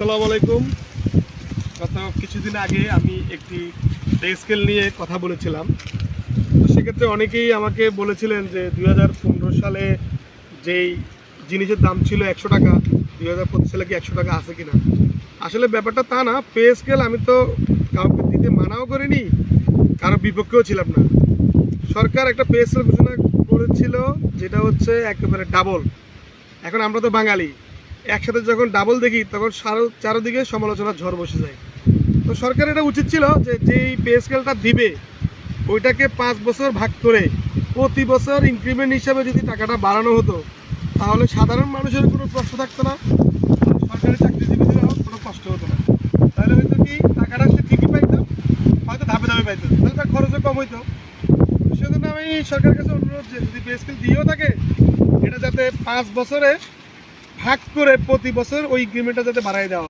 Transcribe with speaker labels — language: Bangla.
Speaker 1: আসসালামু আলাইকুম। গত কিছুদিন আগে আমি একটি পে স্কেল নিয়ে কথা বলেছিলাম। তো সেক্ষেত্রে অনেকেই আমাকে বলেছিলেন যে 2015 সালে যেই জিনিসের দাম ছিল 100 টাকা, 2025 সালে কি 100 টাকা আছে কিনা। আসলে ব্যাপারটা তা না। পে স্কেল আমি তো কাউকে দিতে মানাও করিনি, কারো বিপক্ষেও ছিলাম না। সরকার একটা পে স্কেল ঘোষণা করেছিল, যেটা হচ্ছে একেবারে ডাবল। এখন আমরা তো বাঙালি, একসাথে যখন ডাবল দেখি তখন চারোদিকে সমালোচনার ঝড় বসে যায়। তো সরকার এটা উচিত ছিল যে যেই পে স্কেলটা দিবে ওইটাকে 5 বছর ভাগ করে প্রতি বছর ইনক্রিমেন্ট হিসাবে যদি টাকাটা বাড়ানো হতো, তাহলে সাধারণ মানুষের কোনো প্রশ্ন থাকতো না, সরকারি চাকরিজীবীদেরও কোনো কষ্ট হতো না। তাহলে হয়তো কি টাকাটা সে ঠিকই পাইতো, হয়তো ধাপে ধাপে পাইতো, তাহলে তার খরচও কম হইতো। সেজন্য আমি সরকারের কাছে অনুরোধ, যে যদি পে স্কেল দিয়েও থাকে এটা যাতে 5 বছরে ভাগ করে প্রতি বছর ওই ইনক্রিমেন্টটা যাতে বাড়াই দেওয়া হয়।